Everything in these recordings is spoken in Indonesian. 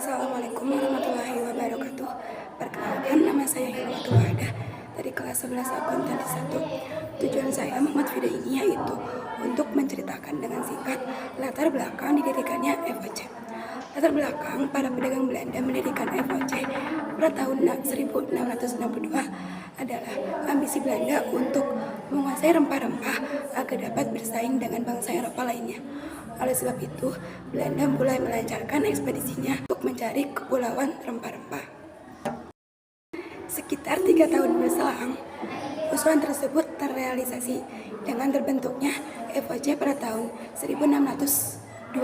Assalamualaikum warahmatullahi wabarakatuh. Perkenalkan, nama saya Hilwatul Wahdah dari kelas 11 akuntansi 1. Tujuan saya membuat video ini yaitu untuk menceritakan dengan singkat latar belakang didirikannya FOC. Latar belakang para pedagang Belanda mendirikan FOC pada tahun 1662 adalah ambisi Belanda untuk menguasai rempah-rempah agar dapat bersaing dengan bangsa Eropa lainnya. Oleh sebab itu, Belanda mulai melancarkan ekspedisinya untuk mencari kepulauan rempah-rempah. Sekitar 3 tahun berselang, usulan tersebut terrealisasi dengan terbentuknya FOC pada tahun 1602.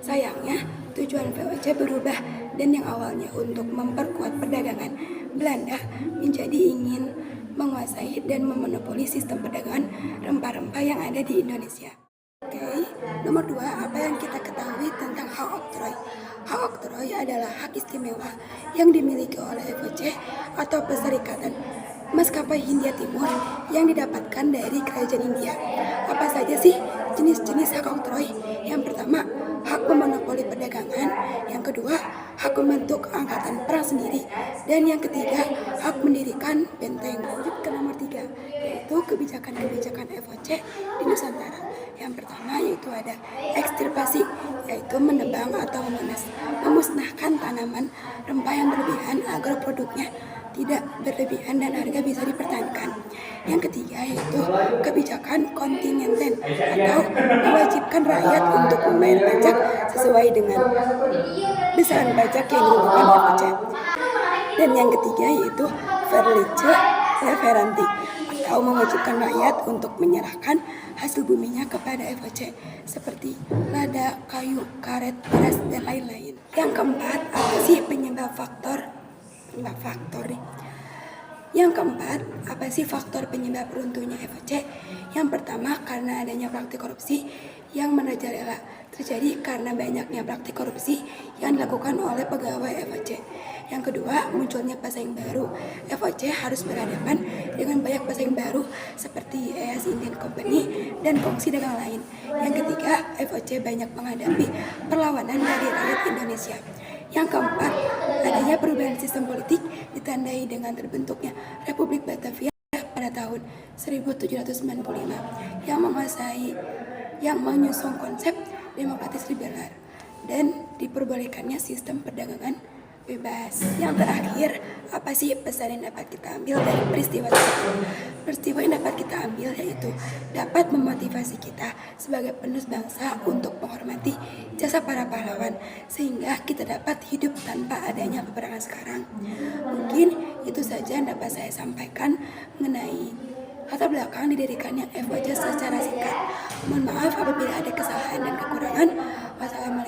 Sayangnya, tujuan VOC berubah dan yang awalnya untuk memperkuat perdagangan Belanda menjadi ingin menguasai dan memonopoli sistem perdagangan rempah-rempah yang ada di Indonesia. Oke, nomor 2, apa yang kita ketahui tentang hak oktroy? Hak oktroy adalah hak istimewa yang dimiliki oleh FOC atau Perserikatan Maskapai Hindia Timur yang didapatkan dari Kerajaan India. Apa saja sih jenis-jenis hak oktroy? Yang pertama, hak memonopoli perdagangan. Yang kedua, hak membentuk angkatan perang sendiri. Dan yang ketiga, hak mendirikan benteng. Lanjut ke nomor 3, yaitu kebijakan-kebijakan FOC di Nusantara. Yang pertama yaitu ada ekstirpasi, yaitu menebang atau memusnahkan tanaman rempah yang berlebihan agar produknya tidak berlebihan dan harga bisa dipertahankan. Yang ketiga yaitu kebijakan kontingenten atau mewajibkan rakyat untuk membayar pajak sesuai dengan besaran pajak yang ditentukan FOC. Dan yang ketiga yaitu verliche leveranti atau mewajibkan rakyat untuk menyerahkan hasil buminya kepada FOC seperti lada, kayu, karet, beras, dan lain-lain. Yang keempat, apa sih penyebab faktor nih? Yang keempat, apa sih faktor penyebab runtuhnya FOC? Yang pertama, karena adanya praktik korupsi yang merajalela. Terjadi karena banyaknya praktik korupsi yang dilakukan oleh pegawai FOC. Yang kedua, munculnya pesaing baru. FOC harus berhadapan dengan banyak pesaing baru seperti ES Indian Company dan kongsi dagang lain. Yang ketiga, FOC banyak menghadapi perlawanan dari rakyat Indonesia. Yang keempat, adanya perubahan sistem politik ditandai dengan terbentuknya Republik Batavia pada tahun 1795 yang mengusung konsep demokratis liberal dan diperbolehkannya sistem perdagangan bebas. Yang terakhir, apa sih pesan yang dapat kita ambil dari peristiwa tersebut? Peristiwa yang dapat kita ambil yaitu dapat memotivasi kita sebagai penerus bangsa untuk menghormati jasa para pahlawan sehingga kita dapat hidup tanpa adanya peperangan sekarang. Mungkin itu saja yang dapat saya sampaikan mengenai latar belakang didirikannya FOC secara singkat. Mohon maaf apabila ada kesalahan dan kekurangan. Wassalamualaikum